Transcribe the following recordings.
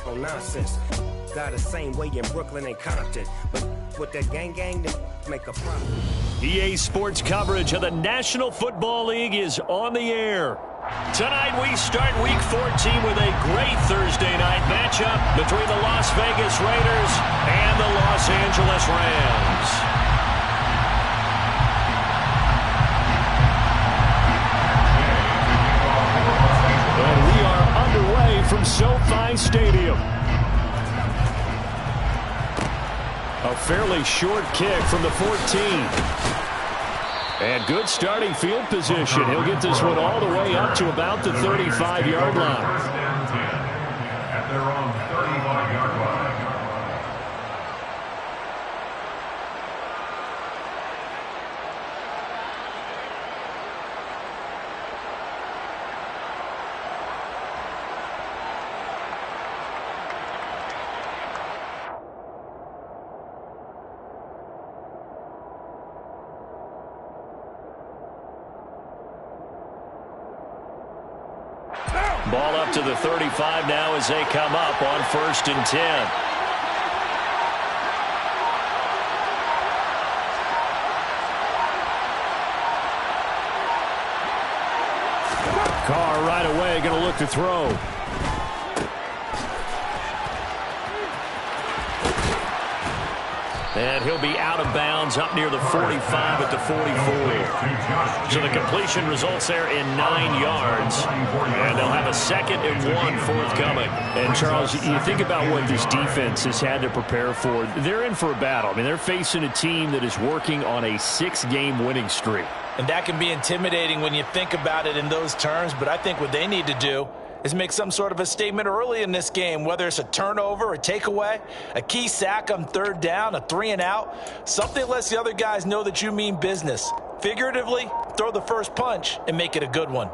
on nonsense. Got the same way in Brooklyn and Compton. But with that gang, they make a problem. EA Sports coverage of the National Football League is on the air. Tonight we start Week 14 with a great Thursday night matchup between the Las Vegas Raiders and the Los Angeles Rams. And we are underway from SoFi Stadium. A fairly short kick from the 14. And good starting field position. He'll get this one all the way up to about the 35-yard line. At their own 35-yard line. Ball up to the 35 now as they come up on 1st and 10. Carr right away going to look to throw. And he'll be out of bounds up near the 45 at the 44. So the completion results there in 9 yards. And they'll have a 2nd and 1 forthcoming. And, Charles, you think about what this defense has had to prepare for. They're in for a battle. I mean, they're facing a team that is working on a 6-game winning streak. And that can be intimidating when you think about it in those terms. But I think what they need to do is make some sort of a statement early in this game, whether it's a turnover, a takeaway, a key sack on 3rd down, a 3-and-out, something that lets the other guys know that you mean business. Figuratively, throw the first punch and make it a good one.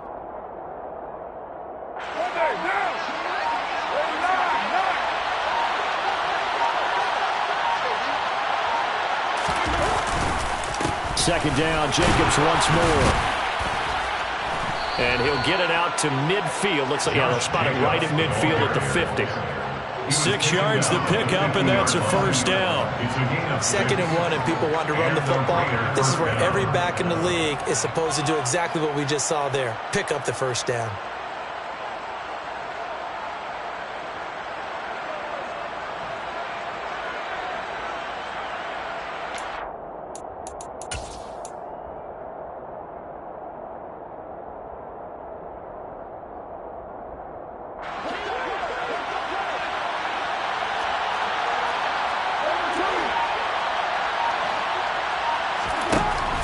Second down, Jacobs once more. And he'll get it out to midfield. Looks like, yeah, they'll spot it right at midfield at the 50. 6 yards the pickup, and that's a 1st down. 2nd and 1, and people want to run the football. This is where every back in the league is supposed to do exactly what we just saw there. Pick up the 1st down.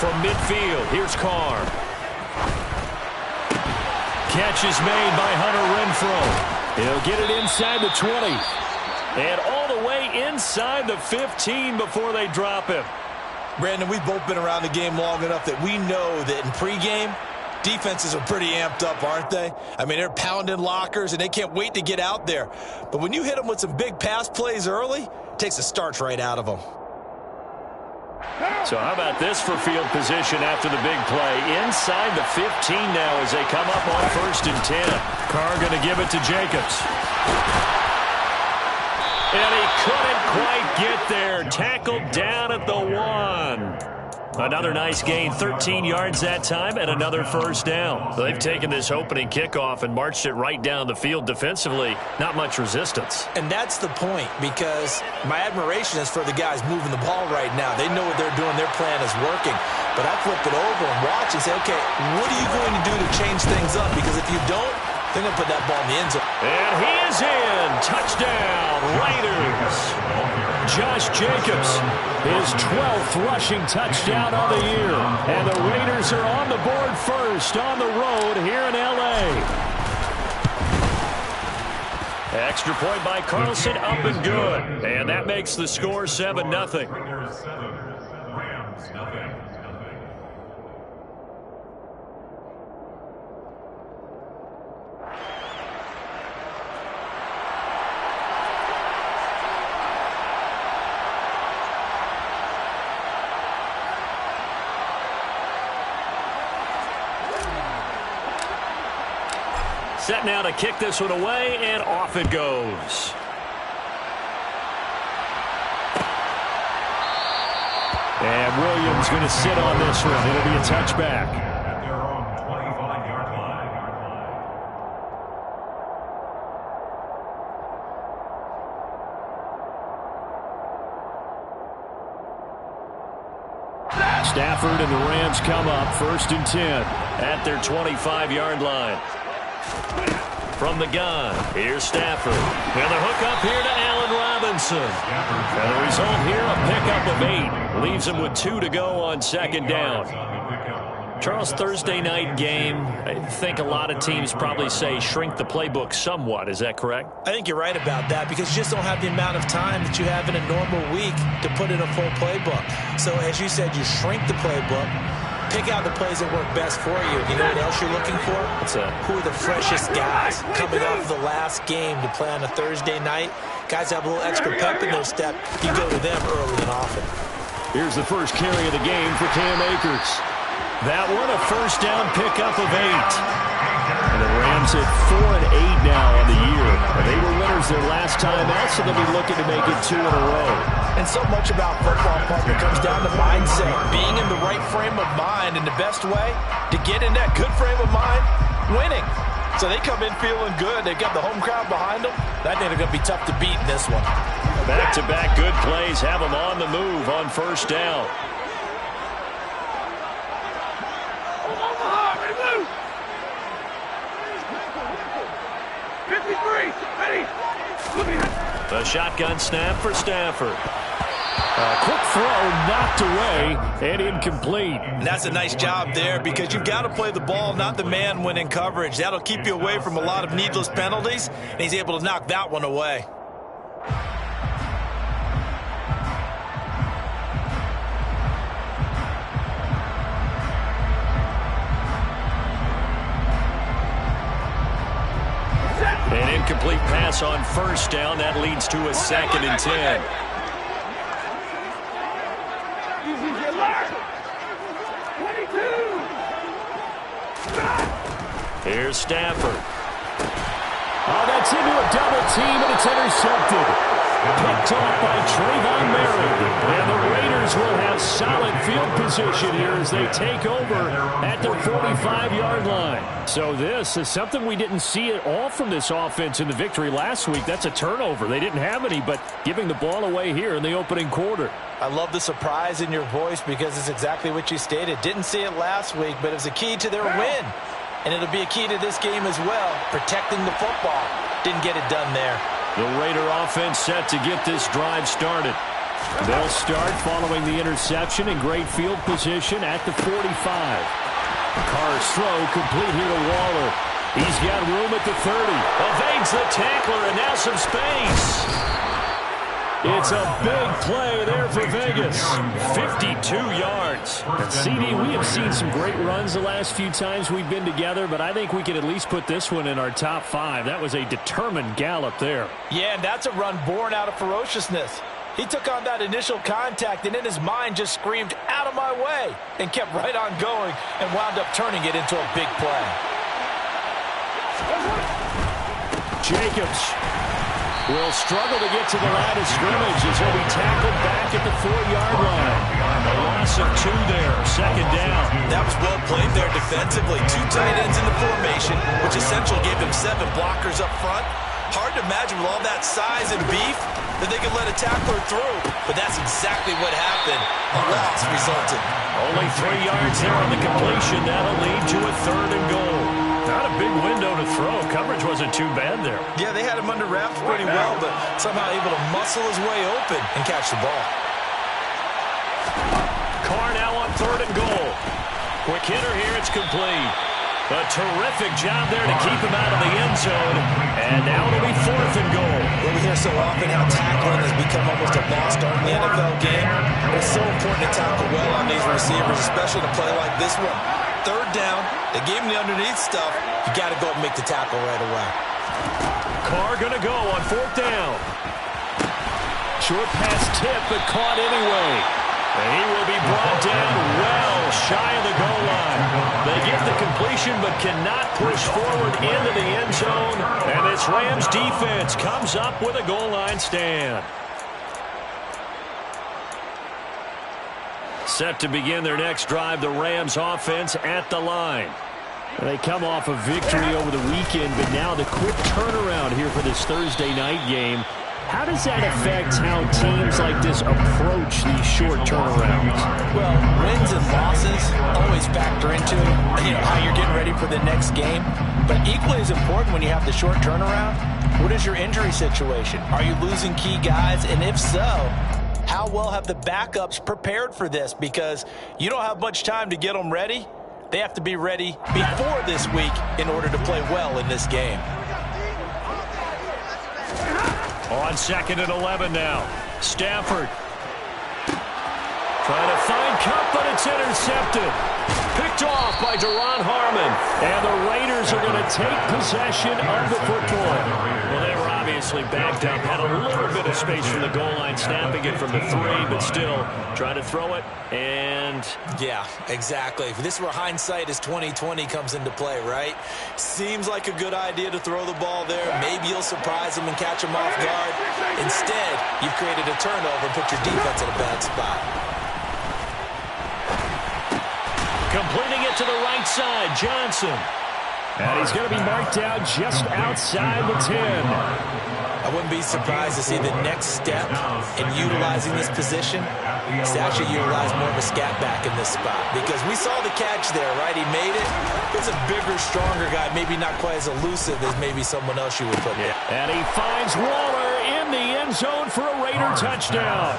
From midfield, here's Carr. Catch is made by Hunter Renfrow. He'll get it inside the 20. And all the way inside the 15 before they drop him. Brandon, we've both been around the game long enough that we know that in pregame, defenses are pretty amped up, aren't they? I mean, they're pounding lockers, and they can't wait to get out there. But when you hit them with some big pass plays early, it takes the starch right out of them. So how about this for field position after the big play? Inside the 15 now as they come up on 1st and 10. Carr going to give it to Jacobs. And he couldn't quite get there. Tackled down at the 1. Another nice gain, 13 yards that time, and another 1st down. They've taken this opening kickoff and marched it right down the field defensively. Not much resistance. And that's the point, because my admiration is for the guys moving the ball right now. They know what they're doing. Their plan is working. But I flip it over and watch and say, okay, what are you going to do to change things up? Because if you don't, they're going to put that ball in the end zone. And he is in. Touchdown, Raiders. Josh Jacobs, his 12th rushing touchdown of the year. And the Raiders are on the board first on the road here in L.A. Extra point by Carlson, up and good. And that makes the score 7-0. Set now to kick this one away, and off it goes. Rams going to sit on this one. It'll be a touchback. At their own 25-yard line. Stafford and the Rams come up 1st and 10 at their 25-yard line. From the gun, here's Stafford. And the hook up here to Allen Robinson. And the result here, a pickup of 8. Leaves him with 2 to go on 2nd down. Charles, Thursday night game, I think a lot of teams probably say shrink the playbook somewhat. Is that correct? I think you're right about that because you just don't have the amount of time that you have in a normal week to put in a full playbook. So as you said, you shrink the playbook, pick out the plays that work best for you. You know what else you're looking for? Who are the freshest guys coming off the last game to play on a Thursday night? Guys have a little extra pep in their step. You go to them early and often. Here's the first carry of the game for Cam Akers. That one, a first down pickup of 8. And the Rams at 4 and 8 now on the year. They were winners their last time out, so they'll be looking to make it 2 in a row. And so much about football, partner, comes down to mindset. Being in the right frame of mind, and the best way to get in that good frame of mind, winning. So they come in feeling good. They've got the home crowd behind them. I think they're going to be tough to beat in this one. Back-to-back good plays have them on the move on first down. The shotgun snap for Stafford. A quick throw knocked away and incomplete. And that's a nice job there because you've got to play the ball, not the man when in coverage. That'll keep you away from a lot of needless penalties, and he's able to knock that one away. An incomplete pass on first down. That leads to a 2nd and 10. Here's Stafford. Oh, that's into a double team, and it's intercepted. Picked off by Trayvon Merritt. And the Raiders will have solid field position here as they take over at their 45-yard line. So this is something we didn't see at all from this offense in the victory last week. That's a turnover. They didn't have any, but giving the ball away here in the opening quarter. I love the surprise in your voice because it's exactly what you stated. Didn't see it last week, but it was a key to their win. And it'll be a key to this game as well, protecting the football. Didn't get it done there. The Raider offense set to get this drive started. They'll start following the interception in great field position at the 45. Carr's throw complete here to Waller. He's got room at the 30. Evades the tackler and now some space. It's a big play there for Vegas. 52 yards. And CD, we have seen some great runs the last few times we've been together, but I think we could at least put this one in our top 5. That was a determined gallop there. Yeah, and that's a run born out of ferociousness. He took on that initial contact and in his mind just screamed, "Out of my way," and kept right on going and wound up turning it into a big play. Jacobs will struggle to get to the line of scrimmage as he'll be tackled back at the 4-yard line. A loss of 2 there, 2nd down. That was well played there defensively. 2 tight ends in the formation, which essentially gave him 7 blockers up front. Hard to imagine with all that size and beef that they could let a tackler through. But that's exactly what happened. A loss resulted. Only 3 yards there on the completion. That'll lead to a 3rd and goal. Not a big window to throw. Coverage wasn't too bad there. Yeah, they had him under wraps pretty well, but somehow able to muscle his way open and catch the ball. Carr now on 3rd and goal. Quick hitter here. It's complete. A terrific job there to keep him out of the end zone. And now it'll be 4th and goal. Well, we hear so often how tackling has become almost a lost art in the NFL game. It's so important to tackle well on these receivers, especially to play like this one. 3rd down, they gave him the underneath stuff. You got to go and make the tackle right away. Carr going to go on 4th down. Short pass tip, but caught anyway. And he will be brought down well shy of the goal line. They get the completion but cannot push forward into the end zone. And this Rams defense comes up with a goal line stand. Set to begin their next drive, the Rams offense at the line. They come off a victory over the weekend, but now the quick turnaround here for this Thursday night game. How does that affect how teams like this approach these short turnarounds? Well, wins and losses always factor into how you're getting ready for the next game. But equally as important when you have the short turnaround, what is your injury situation? Are you losing key guys? And if so, how well have the backups prepared for this? Because you don't have much time to get them ready. They have to be ready before this week in order to play well in this game. On 2nd and 11 now. Stafford trying to find Cup, but it's intercepted. Picked off by Duron Harmon. And the Raiders are going to take possession of the football. Well, they were obviously backed up. Had a little bit of space from the goal line, snapping it from the 3, but still trying to throw it. And yeah, exactly. This is where hindsight is 20/20 comes into play, right? Seems like a good idea to throw the ball there. Maybe you'll surprise them and catch them off guard. Instead, you've created a turnover and put your defense in a bad spot. Completing it to the right side, Johnson. And he's going to be marked down just outside the 10. I wouldn't be surprised to see the next step in utilizing this position is to actually utilize more of a scat back in this spot. Because we saw the catch there, right? He made it. It's a bigger, stronger guy, maybe not quite as elusive as maybe someone else you would put there. And he finds Waller in the end zone for a Raider touchdown.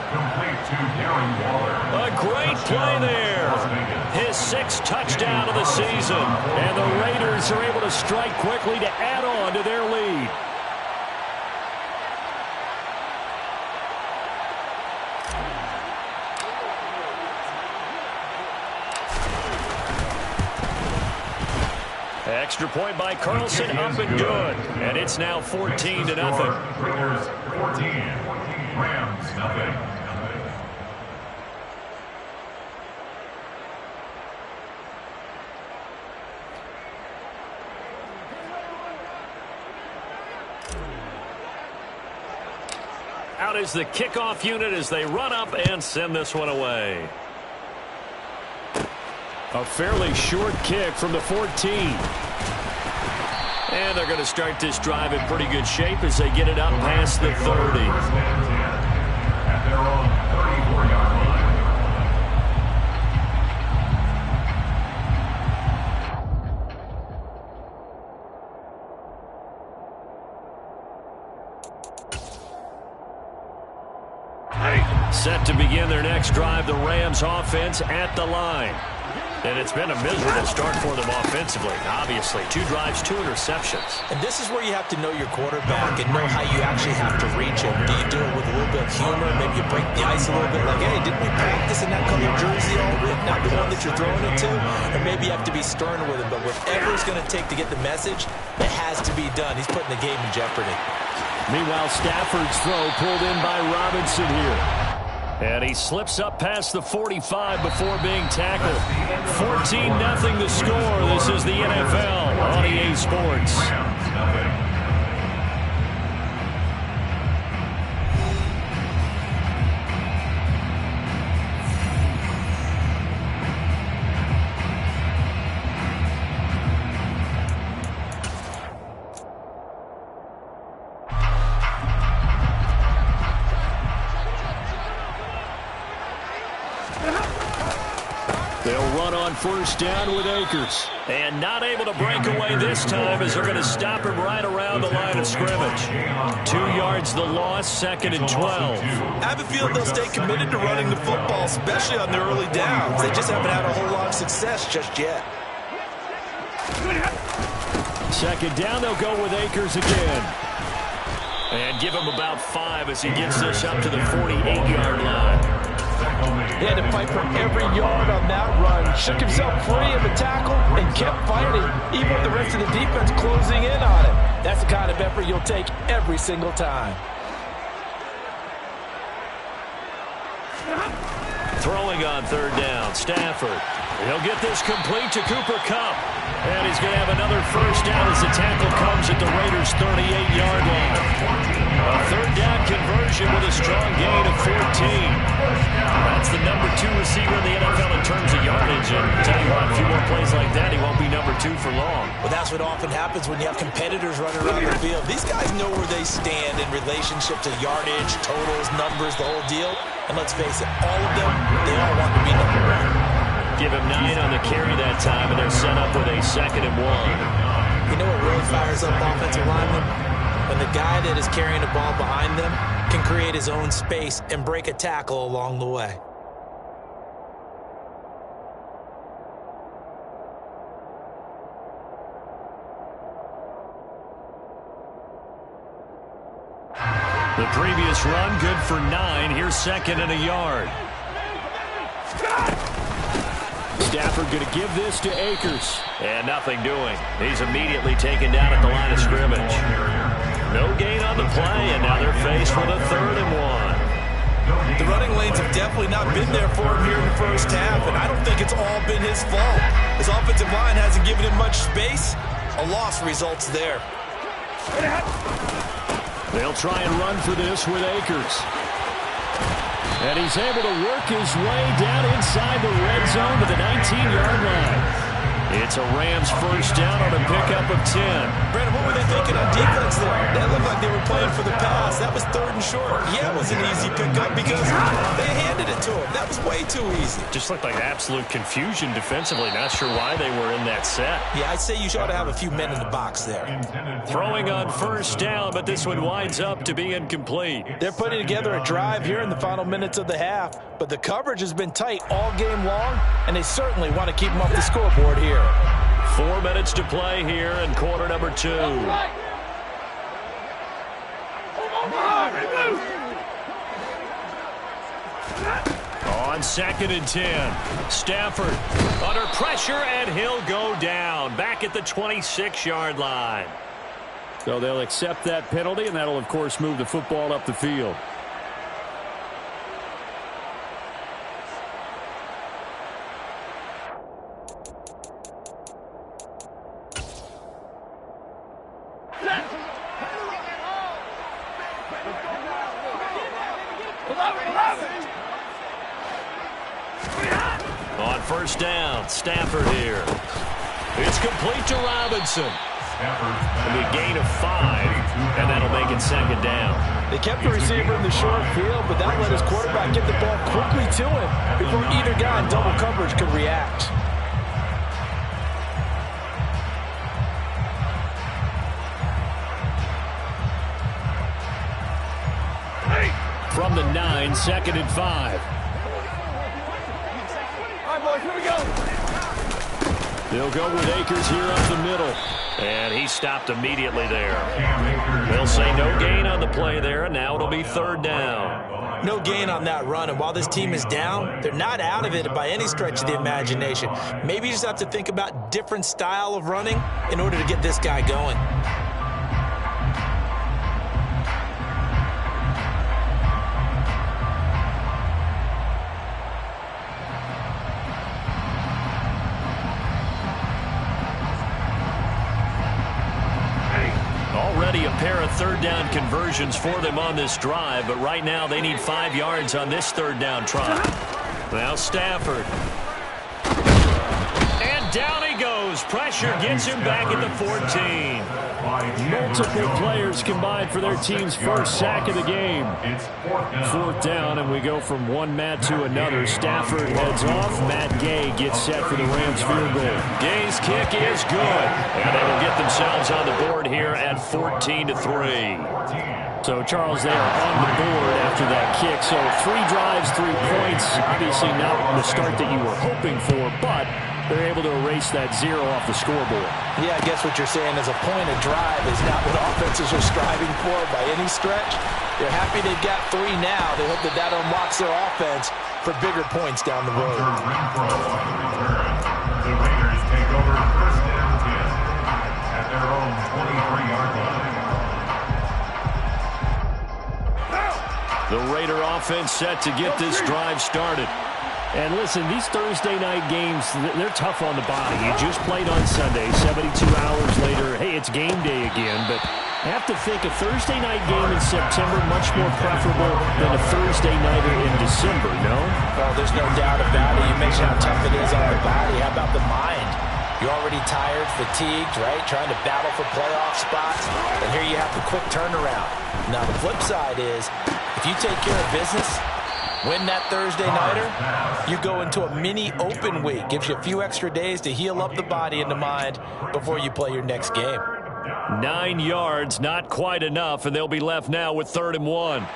A great play there. His 6th touchdown of the season. And the Raiders are able to strike quickly to add on to their lead. Extra point by Carlson, up and good. And it's now 14-0. Raiders 14, Rams nothing. Out is the kickoff unit as they run up and send this one away. A fairly short kick from the 14. And they're going to start this drive in pretty good shape as they get it up past the 30. At their own 34-yard line. Set to begin their next drive, the Rams offense at the line. And it's been a miserable start for them offensively. Obviously, 2 drives, 2 interceptions. And this is where you have to know your quarterback and know how you actually have to reach him. Do you do it with a little bit of humor? Maybe you break the ice a little bit like, hey, didn't we practice in that color jersey already? Not the one that you're throwing it to? Or maybe you have to be stern with him. But whatever it's going to take to get the message, it has to be done. He's putting the game in jeopardy. Meanwhile, Stafford's throw pulled in by Robinson here. And he slips up past the 45 before being tackled. 14-0 the score. This is the NFL on EA Sports. They'll run on first down with Akers. And not able to break away this time as they're going to stop him right around the line of scrimmage. 2 yards the loss, 2nd and 12. I have a feeling they'll stay committed to running the football, especially on their early downs. They just haven't had a whole lot of success just yet. 2nd down, they'll go with Akers again. And give him about 5 as he gets this up to the 48-yard line. He had to fight for every yard on that run. Shook himself free of a tackle and kept fighting, even with the rest of the defense closing in on him. That's the kind of effort you'll take every single time. Throwing on 3rd down, Stafford. He'll get this complete to Cooper Kupp. And he's going to have another first down as the tackle comes at the Raiders' 38-yard line. A 3rd down conversion with a strong gain of 14. That's the number 2 2 receiver in the NFL in terms of yardage. And tell you what, a few more plays like that, he won't be number 2 for long. Well, that's what often happens when you have competitors running around the field. These guys know where they stand in relationship to yardage, totals, numbers, the whole deal. And let's face it, all of them, they all want to be number 1. Give him 9 on the carry that time, and they're set up with a 2nd and 1. You know what really fires up offensive linemen? When the guy that is carrying the ball behind them can create his own space and break a tackle along the way. The previous run, good for 9. Here's 2nd and a yard. Stafford going to give this to Akers. And nothing doing. He's immediately taken down at the line of scrimmage. No gain on the play, and now they're faced with a 3rd and 1. The running lanes have definitely not been there for him here in the first half, and I don't think it's all been his fault. His offensive line hasn't given him much space. A loss results there. They'll try and run for this with Akers. And he's able to work his way down inside the red zone to the 19-yard line. It's a Rams first down on a pickup of 10. Brandon, what were they thinking on defense there? That looked like they were playing for the pass. That was 3rd and short. Yeah, it was an easy pickup because they handed it to him. That was way too easy. Just looked like absolute confusion defensively. Not sure why they were in that set. Yeah, I'd say you ought to have a few men in the box there. Throwing on first down, but this one winds up to be incomplete. They're putting together a drive here in the final minutes of the half, but the coverage has been tight all game long, and they certainly want to keep them off the scoreboard here. 4 minutes to play here in quarter number 2. On 2nd and 10, Stafford under pressure, and he'll go down back at the 26-yard line. So they'll accept that penalty, and that'll, of course, move the football up the field. On first down, Stafford here. It's complete to Robinson. And a gain of 5, and that'll make it 2nd down. They kept the receiver in the short field, but that let his quarterback get the ball quickly to him before either guy in double coverage could react. From the 9, 2nd and 5. All right, boys, here we go. They'll go with Akers here up the middle. And he stopped immediately there. They'll say no gain on the play there, and now it'll be 3rd down. No gain on that run, and while this team is down, they're not out of it by any stretch of the imagination. Maybe you just have to think about different style of running in order to get this guy going. Already a pair of 3rd down conversions for them on this drive, but right now they need 5 yards on this 3rd down try. Now Stafford. And down he goes. Pressure gets him back at the 14. Multiple players combined for their team's first sack of the game. 4th down, and we go from one Matt to another. Stafford heads off. Matt Gay gets set for the Rams field goal. Gay's kick is good, and they will get themselves on the board here at 14-3. So, Charles, they are on the board after that kick. So 3 drives, 3 points. Obviously not the start that you were hoping for, but they're able to erase that 0 off the scoreboard. Yeah, I guess what you're saying is a point of drive is not what offenses are striving for by any stretch. They're happy they've got 3 now. They hope that that unlocks their offense for bigger points down the road. The Raiders take over 1st and 10 at their own 23-yard line. The Raider offense set to get this drive started. And listen, these Thursday night games, they're tough on the body. You just played on Sunday, 72 hours later, hey, it's game day again. But I have to think a Thursday night game in September much more preferable than a Thursday nighter in December, no? Oh, there's no doubt about it. You mentioned how tough it is on the body. How about the mind? You're already tired, fatigued, right? Trying to battle for playoff spots. And here you have the quick turnaround. Now, the flip side is, if you take care of business, win that Thursday nighter, you go into a mini open week. Gives you a few extra days to heal up the body and the mind before you play your next game. 9 yards, not quite enough, and they'll be left now with 3rd and 1.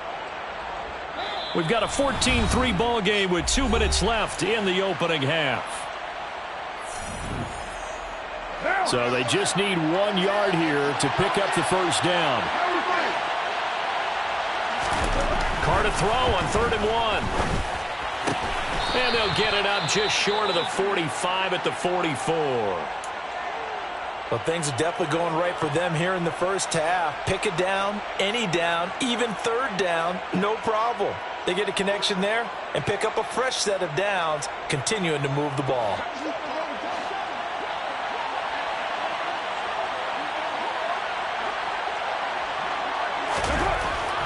We've got a 14-3 ball game with 2 minutes left in the opening half. So they just need 1 yard here to pick up the first down. Carr to throw on 3rd and 1. And they'll get it up just short of the 45 at the 44. Well, things are definitely going right for them here in the first half. Pick it down, any down, even 3rd down, no problem. They get a connection there and pick up a fresh set of downs, continuing to move the ball.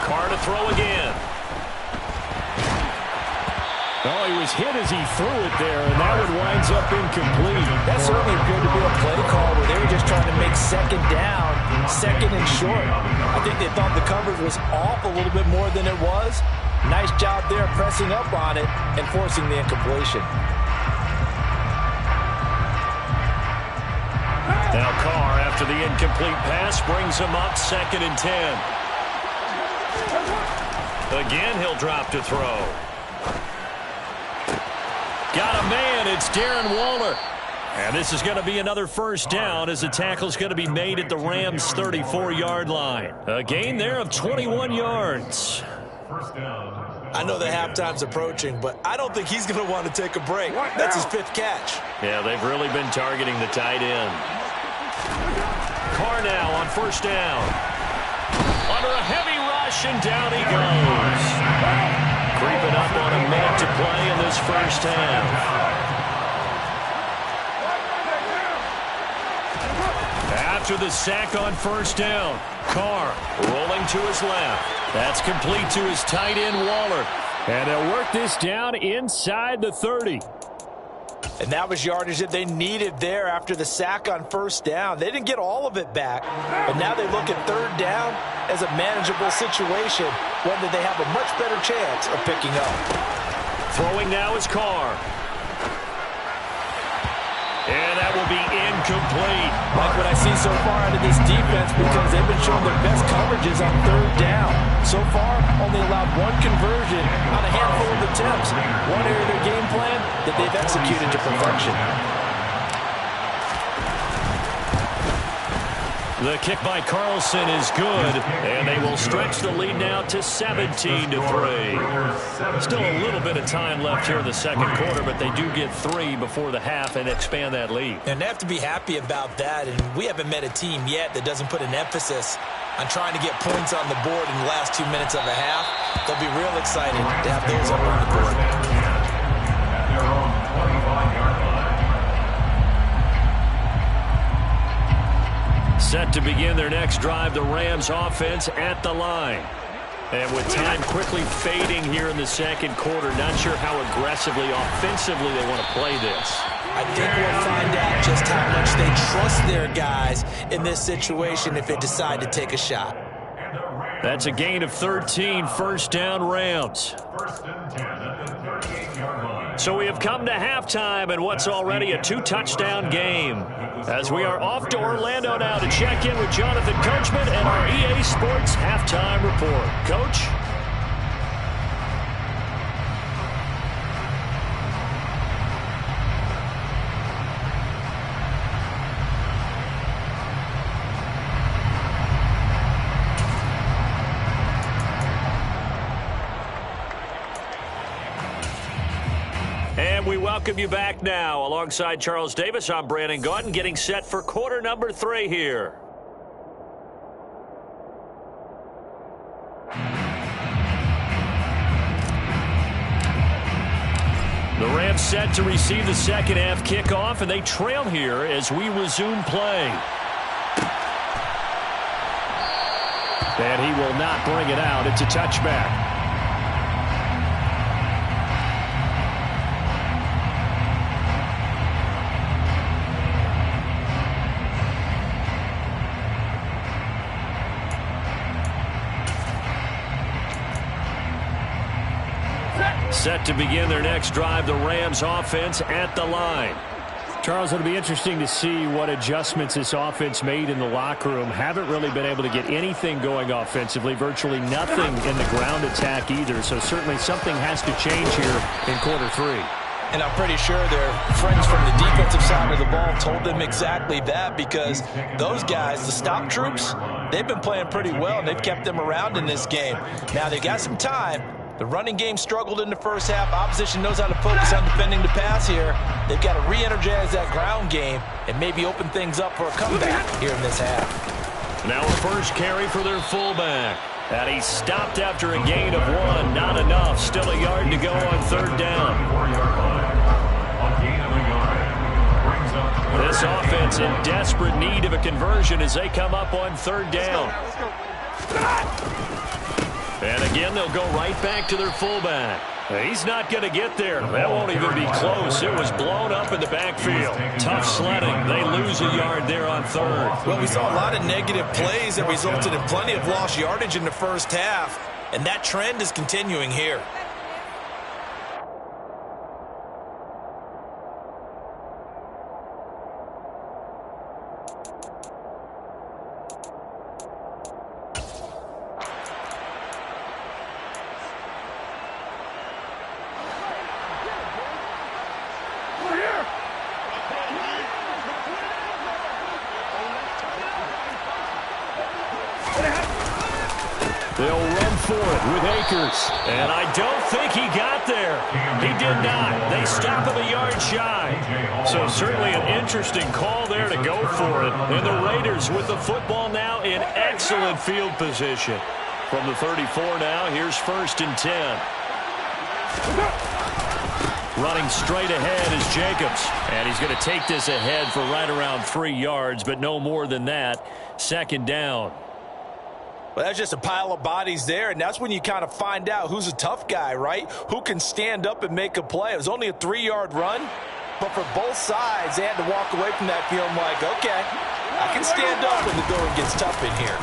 Carr to throw again. Oh, he was hit as he threw it there, and that one winds up incomplete. That certainly appeared to be a play call where they were just trying to make 2nd down, 2nd and short. I think they thought the coverage was off a little bit more than it was. Nice job there pressing up on it and forcing the incompletion. Now Carr, after the incomplete pass, brings him up 2nd and 10. Again, he'll drop to throw. Got a man. It's Darren Waller. And this is going to be another first down as the tackle's going to be made at the Rams' 34-yard line. A gain there of 21 yards. I know that halftime's approaching, but I don't think he's going to want to take a break. That's his 5th catch. Yeah, they've really been targeting the tight end. Carr now on 1st down. Under a heavy rush, and down he goes. Creeping up on a minute to play in this first half. After the sack on 1st down, Carr rolling to his left. That's complete to his tight end, Waller. And they'll work this down inside the 30. And that was yardage that they needed there after the sack on 1st down. They didn't get all of it back, but now they look at 3rd down as a manageable situation, one that they have a much better chance of picking up. Throwing now is Carr. And that will be incomplete. Like what I see so far out of this defense, because they've been showing their best coverages on 3rd down. So far, only allowed 1 conversion on a handful of attempts. One area of their game plan that they've executed to perfection. The kick by Carlson is good, and they will stretch the lead now to 17-3. Still a little bit of time left here in the 2nd quarter, but they do get 3 before the half and expand that lead. And they have to be happy about that, and we haven't met a team yet that doesn't put an emphasis on trying to get points on the board in the last 2 minutes of a half. They'll be real excited to have those up on the board. At their own 25-yard line. Set to begin their next drive, the Rams offense at the line. And with time quickly fading here in the 2nd quarter, not sure how aggressively, offensively they want to play this. I think we'll find out just how much they trust their guys in this situation if they decide to take a shot. That's a gain of 13, 1st down Rams. 1st and 10 at the 38-yard line. So we have come to halftime in what's already a 2-touchdown game. As we are off to Orlando now to check in with Jonathan Coachman and our EA Sports Halftime Report. Coach? And we welcome you back now. Alongside Charles Davis, I'm Brandon Gaudin, getting set for quarter number 3 here. The Rams Rams set to receive the second half kickoff, and they trail here as we resume play. And he will not bring it out. It's a touchback. Set to begin their next drive, the Rams offense at the line. Charles, it'll be interesting to see what adjustments this offense made in the locker room. Haven't really been able to get anything going offensively, virtually nothing in the ground attack either. So certainly something has to change here in quarter three. And I'm pretty sure their friends from the defensive side of the ball told them exactly that, because those guys, the stop troops, they've been playing pretty well, and they've kept them around in this game. Now, they got some time. The running game struggled in the first half. Opposition knows how to focus on defending the pass here. They've got to re-energize that ground game and maybe open things up for a comeback here in this half. Now a first carry for their fullback. And he stopped after a gain of 1. Not enough. Still a yard to go on third down. This offense in desperate need of a conversion as they come up on third down. And again, they'll go right back to their fullback. He's not going to get there. That won't even be close. It was blown up in the backfield. Tough sledding. They lose a yard there on third. Well, we saw a lot of negative plays that resulted in plenty of lost yardage in the first half, and that trend is continuing here. They'll run for it with Akers. And I don't think he got there. He did not. They stop him a yard shy. So certainly an interesting call there to go for it. And the Raiders with the football now in excellent field position. From the 34 now, here's 1st and 10. Running straight ahead is Jacobs. And he's going to take this ahead for right around 3 yards, but no more than that. 2nd down. Well, that's just a pile of bodies there, and that's when you kind of find out who's a tough guy, right? Who can stand up and make a play. It was only a 3-yard run, but for both sides, they had to walk away from that feeling like, okay, I can stand up when the going gets tough in here.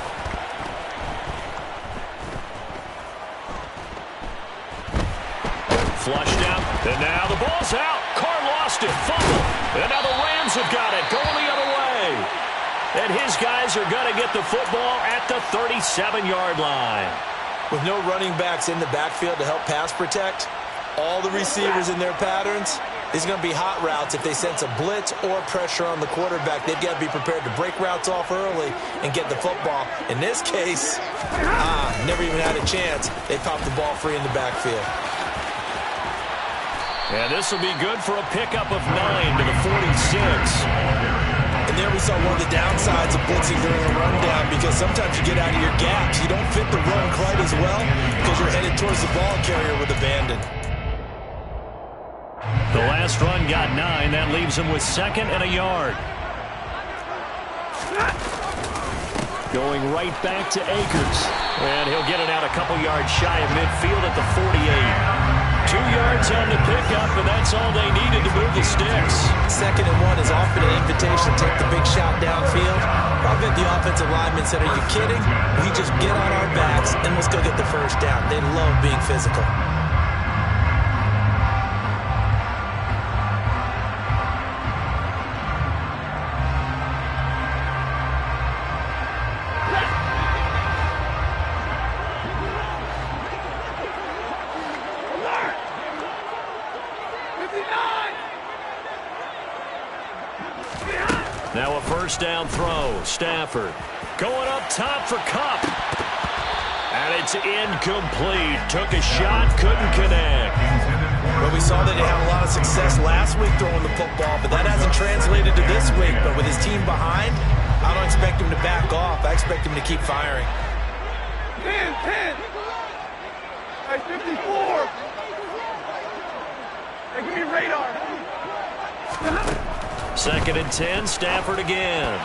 Flushed out, and now the ball's out. Carr lost it, fumble, and now the Rams have got it, going the other way. And his guys are going to get the football at the 37-yard line. With no running backs in the backfield to help pass protect, all the receivers in their patterns, there's going to be hot routes if they sense a blitz or pressure on the quarterback. They've got to be prepared to break routes off early and get the football. In this case, never even had a chance. They popped the ball free in the backfield. And this will be good for a pickup of 9 to the 46. And there we saw one of the downsides of blitzing during a rundown, because sometimes you get out of your gaps. You don't fit the run quite as well because you're headed towards the ball carrier with abandon. The last run got 9. That leaves him with 2nd and a yard. Going right back to Akers. And he'll get it out a couple yards shy of midfield at the 48. 2 yards on the pickup, and that's all they needed to move the sticks. 2nd and 1 is often an invitation to take the big shot downfield. I bet the offensive linemen said, are you kidding? We just get on our backs and let's go get the first down. They love being physical. Now a first down throw. Stafford going up top for Kupp. And it's incomplete. Took a shot, couldn't connect. Well, we saw that he had a lot of success last week throwing the football, but that hasn't translated to this week. But with his team behind, I don't expect him to back off. I expect him to keep firing. 10. 54. Second and 10, Stafford again.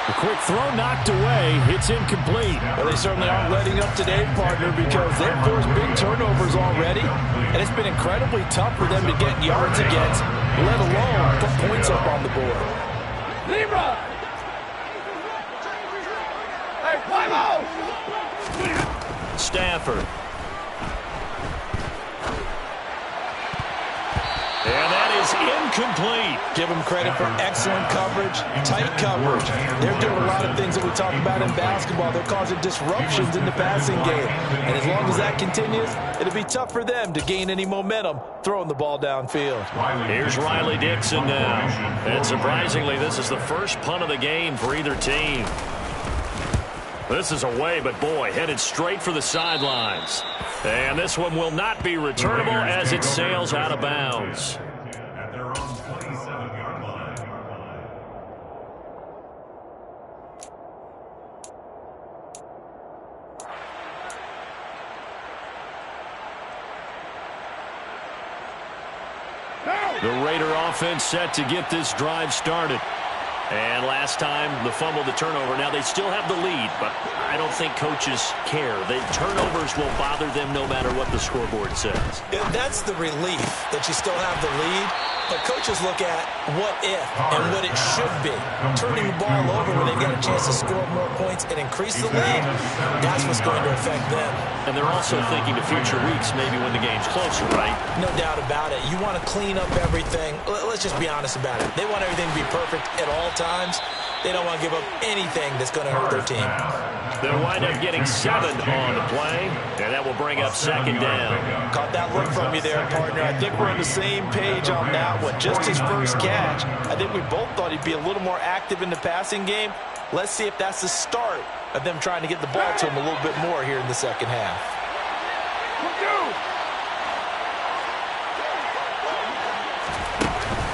A quick throw knocked away. It's incomplete. Well, they certainly aren't letting up today, partner, because they've forced big turnovers already, and it's been incredibly tough for them to get yards against, let alone put points up on the board. Libra! Hey, Plymouth! Stafford. And that is incomplete. Give them credit for excellent coverage, tight coverage. They're doing a lot of things that we talk about in basketball. They're causing disruptions in the passing game. And as long as that continues, it'll be tough for them to gain any momentum throwing the ball downfield. Here's Riley Dixon now. And surprisingly, this is the first punt of the game for either team. This is away, but boy, headed straight for the sidelines. And this one will not be returnable as it sails out of bounds. At their own 27-yard line. The Raider offense set to get this drive started. And last time, the fumble, the turnover. Now, they still have the lead, but I don't think coaches care. The turnovers will bother them no matter what the scoreboard says. Yeah, that's the relief that you still have the lead. But coaches look at what if and what it should be. Turning the ball over when they've got a chance to score more points and increase the lead, that's what's going to affect them. And they're also thinking to future weeks, maybe when the game's closer, right? No doubt about it. You want to clean up everything. Let's just be honest about it. They want everything to be perfect at all times. They don't want to give up anything that's going to hurt their team. They'll wind up getting 7 on the play, and that will bring up second down. Caught that look from you there, partner. I think we're on the same page on that one. Just his first catch. I think we both thought he'd be a little more active in the passing game. Let's see if that's the start of them trying to get the ball to him a little bit more here in the second half.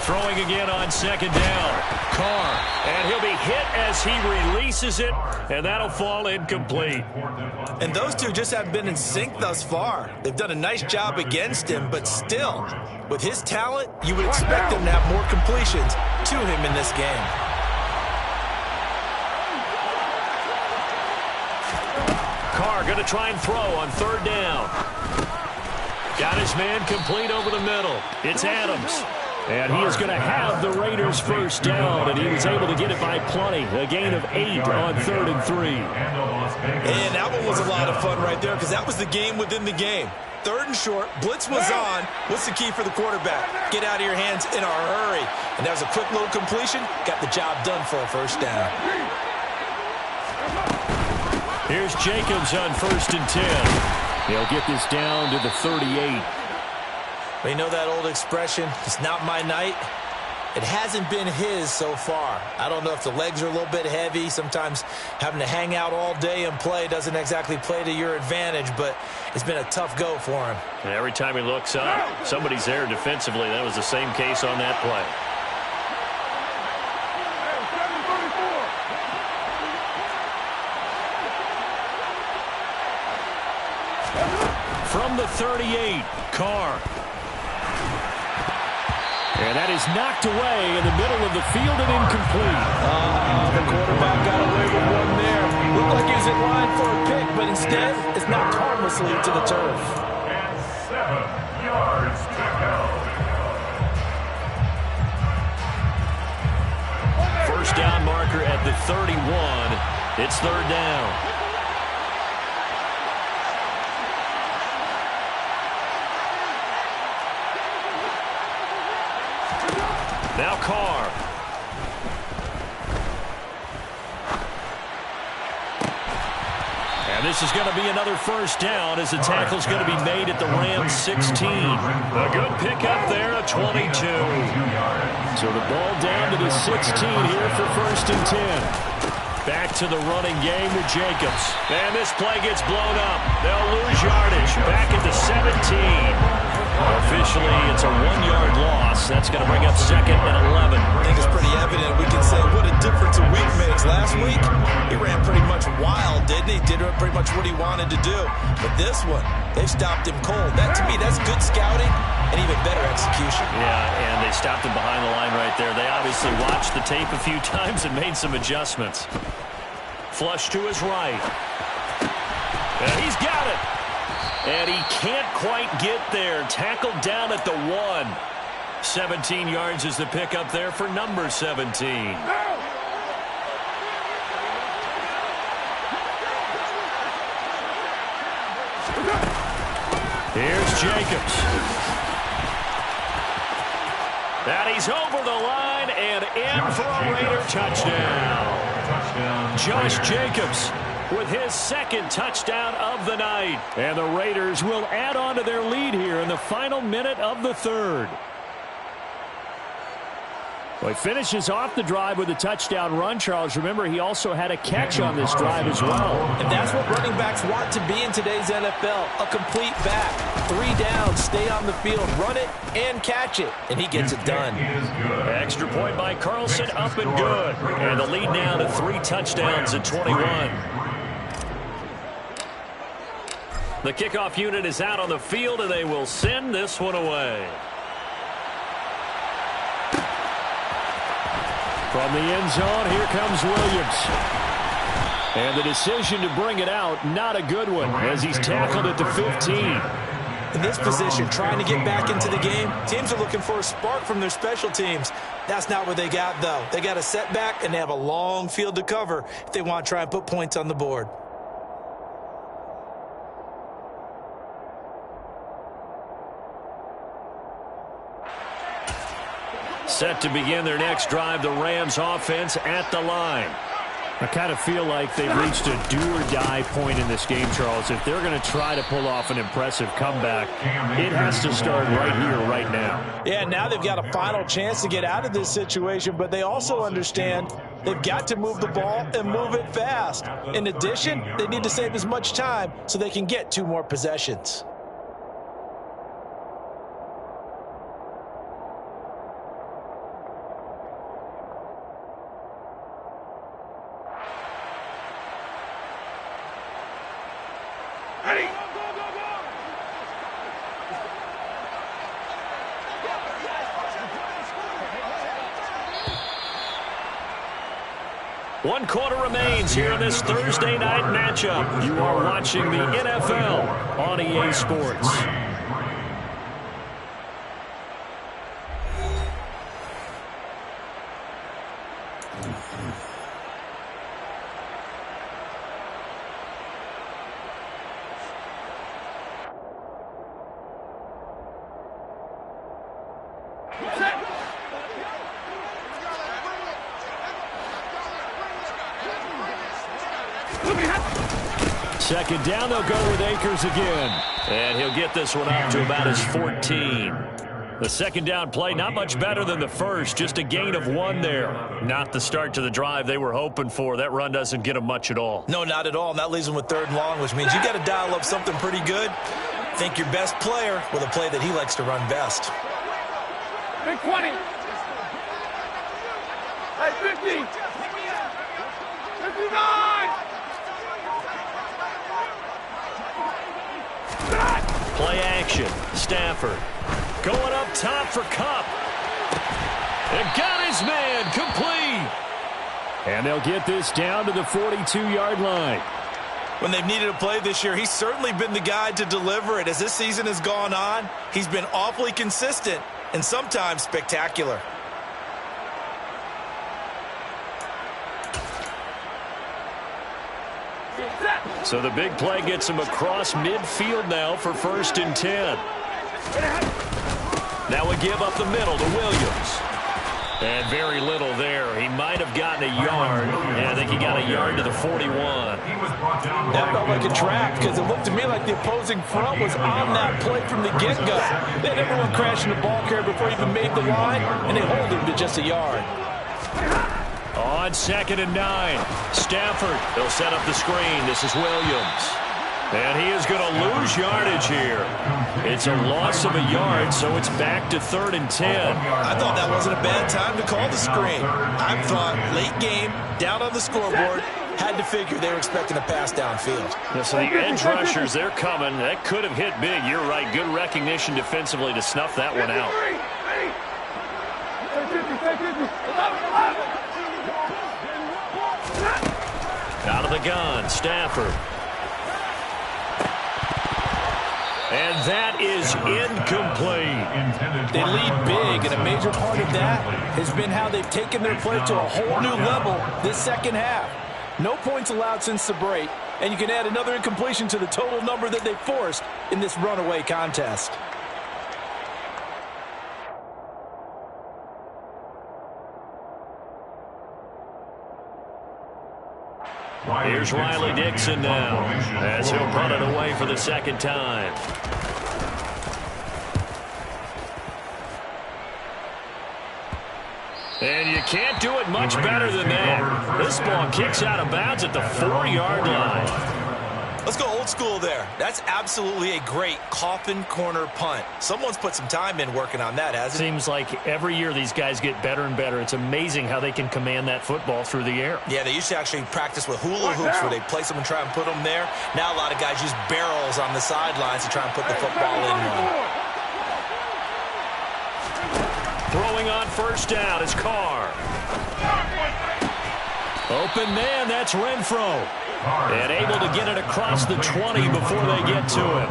Throwing again on second down. Carr. And he'll be hit as he releases it, and that'll fall incomplete. And those two just haven't been in sync thus far. They've done a nice job against him, but still, with his talent, you would expect him to have more completions to him in this game. Carr going to try and throw on third down. Got his man complete over the middle. It's Adams. And he is going to have the Raiders first down, and he was able to get it by plenty. A gain of 8 on 3rd and 3. And that one was a lot of fun right there because that was the game within the game. 3rd and short, blitz was on. What's the key for the quarterback? Get out of your hands in a hurry. And that was a quick little completion. Got the job done for a first down. Here's Jacobs on 1st and 10. He'll get this down to the 38. You know that old expression, it's not my night? It hasn't been his so far. I don't know if the legs are a little bit heavy. Sometimes having to hang out all day and play doesn't exactly play to your advantage, but it's been a tough go for him. And every time he looks up, somebody's there defensively. That was the same case on that play. From the 38, Carr. And that is knocked away in the middle of the field and incomplete. The quarterback got away with one there. Looked like he was in line for a pick, but instead it's knocked harmlessly to the turf. And 7 yards to go. First down marker at the 31. It's 3rd down. Now Carr. And this is going to be another first down as the tackle's going to be made at the Rams 16. A good pickup there, a 22. So the ball down to the 16 here for 1st and 10. Back to the running game with Jacobs. And this play gets blown up. They'll lose yardage. Back at the 17. A officially, it's a 1-yard loss. That's going to bring up 2nd and 11. I think it's pretty evident. We can say what a difference a week makes. Last week, he ran pretty much wild, didn't he? Did pretty much what he wanted to do. But this one, they stopped him cold. That, to me, that's good scouting and even better execution. Yeah, and they stopped him behind the line right there. They obviously watched the tape a few times and made some adjustments. Flush to his right. And he's got it. And he can't quite get there. Tackled down at the 1. 17 yards is the pickup there for number 17. Here's Jacobs. And he's over the line and in for a Raider touchdown. Josh Jacobs with his 2nd touchdown of the night. And the Raiders will add on to their lead here in the final minute of the 3rd. Well, he finishes off the drive with a touchdown run, Charles. Remember, he also had a catch on this drive as well. And that's what running backs want to be in today's NFL, a complete back. 3 downs, stay on the field, run it, and catch it. And he gets it done. Extra point by Carlson, up and good. And the lead now to 3 touchdowns at 21. The kickoff unit is out on the field, and they will send this one away. From the end zone, here comes Williams. And the decision to bring it out, not a good one, as he's tackled at the 15. In this position, trying to get back into the game, teams are looking for a spark from their special teams. That's not what they got, though. They got a setback, and they have a long field to cover if they want to try and put points on the board. Set to begin their next drive, the Rams offense at the line. I kind of feel like they've reached a do-or-die point in this game, Charles. If they're going to try to pull off an impressive comeback, it has to start right here, right now. Yeah, now they've got a final chance to get out of this situation, but they also understand they've got to move the ball and move it fast. In addition, they need to save as much time so they can get 2 more possessions. One quarter remains here in this Thursday night matchup. You are watching the NFL on EA Sports. Second down, they'll go with Akers again. And he'll get this one up to about his 14. The second down play, not much better than the first, just a gain of 1 there. Not the start to the drive they were hoping for. That run doesn't get them much at all. No, not at all. And that leaves them with 3rd and long, which means you got to dial up something pretty good. Think your best player with a play that he likes to run best. Big 20. Hey, 50. 59. Play action. Stafford going up top for Kupp. And got his man complete. And they'll get this down to the 42-yard line. When they've needed a play this year, he's certainly been the guy to deliver it. As this season has gone on, he's been awfully consistent and sometimes spectacular. So the big play gets him across midfield now for 1st and 10. Now we give up the middle to Williams. And very little there. He might have gotten a yard. And I think he got a yard to the 41. That felt like a trap because it looked to me like the opposing front was on that play from the get-go. They had everyone crashing the ball carrier before he even made the line, and they hold him to just a yard. On 2nd and 9, Stafford, they'll set up the screen. This is Williams. And he is going to lose yardage here. It's a loss of a yard, so it's back to 3rd and 10. I thought that wasn't a bad time to call the screen. I thought late game, down on the scoreboard, had to figure they were expecting a pass downfield. Yeah, so the edge rushers, they're coming. That could have hit big. You're right. Good recognition defensively to snuff that one out. Out of the gun, Stafford. And that is incomplete. They lead big, and a major part of that has been how they've taken their play to a whole new level this second half. No points allowed since the break, and you can add another incompletion to the total number that they forced in this runaway contest. Here's Riley Dixon now as he'll punt it away for the second time. And you can't do it much better than that. This ball kicks out of bounds at the 4-yard line. Let's go old school there. That's absolutely a great coffin corner punt. Someone's put some time in working on that, hasn't it? Seems like every year these guys get better and better. It's amazing how they can command that football through the air. Yeah, they used to actually practice with hula hoops where they place them and try and put them there. Now a lot of guys use barrels on the sidelines to try and put the football in. Throwing on first down is Carr. Open man, that's Renfro. And able to get it across the 20 before they get to him.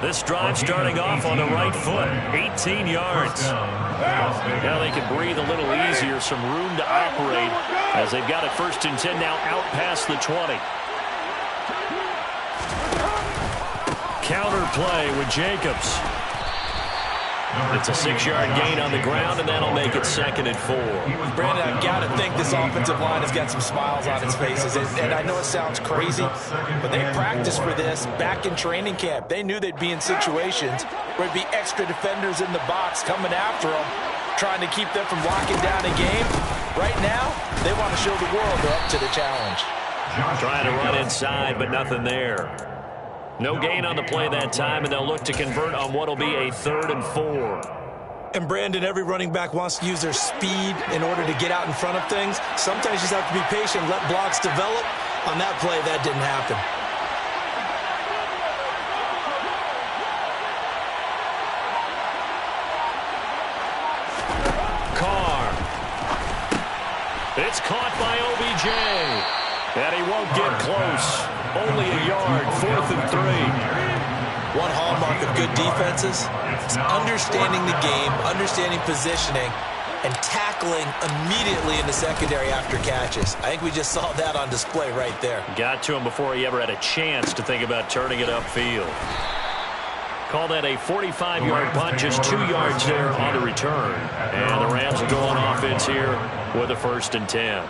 This drive starting off on the right foot, 18 yards. Now they can breathe a little easier, some room to operate as they've got it 1st and 10 now out past the 20. Counter play with Jacobs. It's a 6-yard gain on the ground, and that'll make it 2nd and 4. Brandon, I've got to think this offensive line has got some smiles on its faces. And I know it sounds crazy, but they practiced for this back in training camp. They knew they'd be in situations where it'd be extra defenders in the box coming after them, trying to keep them from locking down a game. Right now, they want to show the world they're up to the challenge. Trying to run inside, but nothing there. No gain on the play that time, and they'll look to convert on what will be a 3rd and 4. And Brandon, every running back wants to use their speed in order to get out in front of things. Sometimes you just have to be patient, let blocks develop. On that play, that didn't happen. Carr. It's caught by OBJ. And he won't get close. Only a yard, 4th and 3. One hallmark of good defenses is understanding the game, understanding positioning, and tackling immediately in the secondary after catches. I think we just saw that on display right there. Got to him before he ever had a chance to think about turning it upfield. Call that a 45-yard punt, just 2 yards there on the return. And the Rams will go on offense here with a 1st and 10.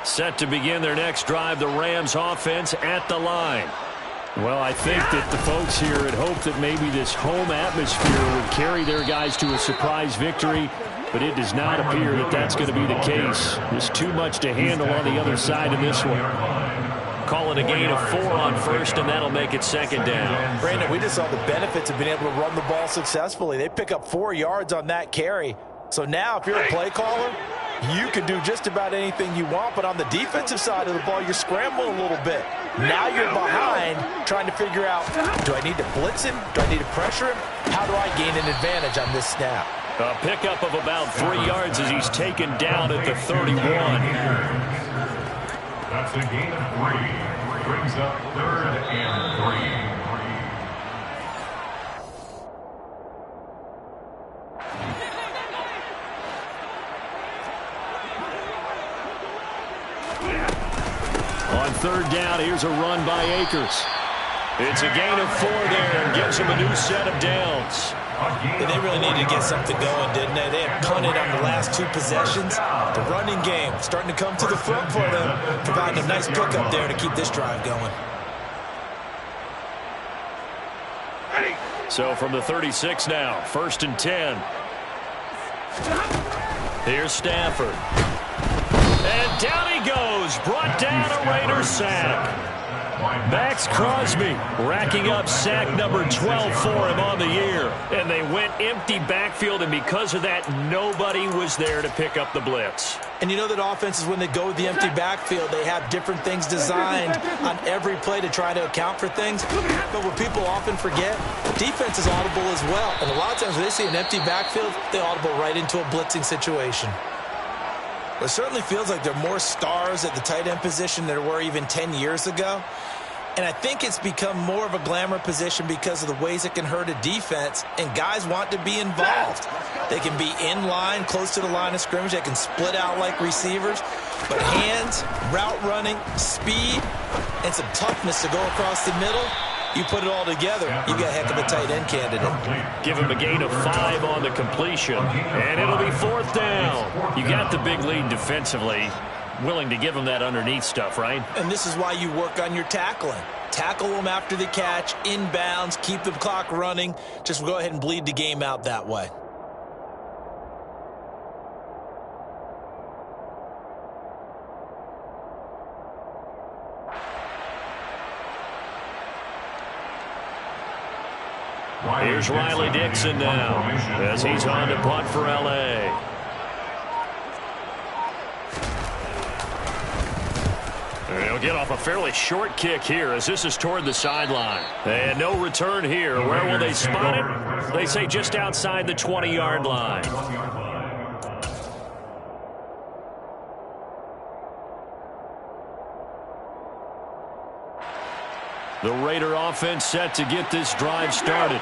Set to begin their next drive, the Rams offense at the line. Well, I think that the folks here had hoped that maybe this home atmosphere would carry their guys to a surprise victory, but it does not appear that that's going to be the case. There's too much to handle on the other side in this one. Call it a gain of 4 on 1st, and that'll make it 2nd down. Brandon, we just saw the benefits of being able to run the ball successfully. They pick up 4 yards on that carry. So now if you're a play caller, you can do just about anything you want, but on the defensive side of the ball, you're scrambling a little bit. Now you're behind trying to figure out, do I need to blitz him? Do I need to pressure him? How do I gain an advantage on this snap? A pickup of about 3 yards as he's taken down at the 31. That's a gain of 3. Brings up 3rd and 3. On 3rd down, here's a run by Akers. It's a gain of 4 there and gives him a new set of downs. And they really needed to get something going, didn't they? They had punted on the last 2 possessions. The running game starting to come to the front for them, providing a nice pickup there to keep this drive going. So from the 36 now, 1st and 10. Here's Stafford. And down he goes. Brought down a Raider sack. Max Crosby racking up sack number 12 for him on the year. And they went empty backfield, and because of that, nobody was there to pick up the blitz. And you know that offenses, when they go with the empty backfield, they have different things designed on every play to try to account for things. But what people often forget, defense is audible as well. And a lot of times when they see an empty backfield, they audible right into a blitzing situation. It certainly feels like there are more stars at the tight end position than there were even 10 years ago. And I think it's become more of a glamour position because of the ways it can hurt a defense, and guys want to be involved. They can be in line, close to the line of scrimmage. They can split out like receivers. But hands, route running, speed, and some toughness to go across the middle, you put it all together, you've got a heck of a tight end candidate. Give him a gain of 5 on the completion, and it'll be 4th down. You got the big lead defensively. Willing to give him that underneath stuff, right? And this is why you work on your tackling. Tackle them after the catch, inbounds, keep the clock running. Just go ahead and bleed the game out that way. Here's Riley Dixon now as he's on to punt for L.A. He'll get off a fairly short kick here as this is toward the sideline. And no return here. Where will they spot it? They say just outside the 20-yard line. The Raider offense set to get this drive started.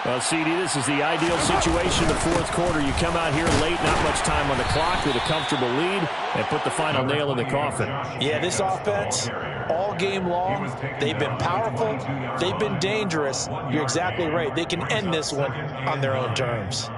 Well, CD, this is the ideal situation in the 4th quarter. You come out here late, not much time on the clock, with a comfortable lead, and put the final nail in the coffin. Yeah, this offense, all game long, they've been powerful, they've been dangerous. You're exactly right. They can end this one on their own terms.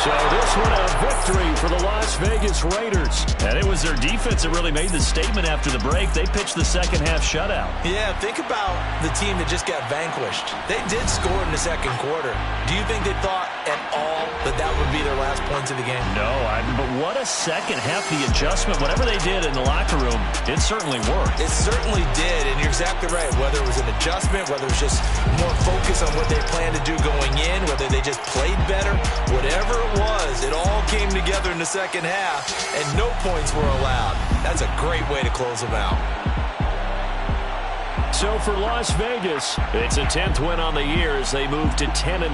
So this one a victory for the Las Vegas Raiders. And it was their defense that really made the statement after the break. They pitched the second-half shutout. Yeah, think about the team that just got vanquished. They did score in the 2nd quarter. Do you think they thought at all that that would be their last points of the game? No, but what a second half. The adjustment, whatever they did in the locker room, it certainly worked. It certainly did, and you're exactly right. Whether it was an adjustment, whether it was just more focus on what they planned to do going in, whether they just played better, whatever it was, it all came together in the second half, and no points were allowed. That's a great way to close them out. So for Las Vegas, it's a 10th win on the year as they move to 10-3.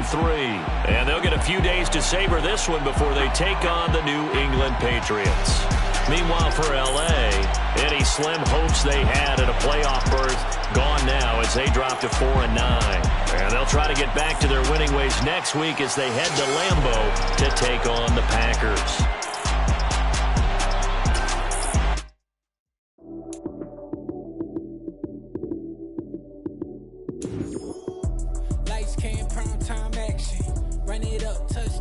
And they'll get a few days to savor this one before they take on the New England Patriots. Meanwhile for L.A., any slim hopes they had at a playoff berth gone now as they drop to 4-9. And they'll try to get back to their winning ways next week as they head to Lambeau to take on the Packers. Lights came, prime time action. Run it up, touch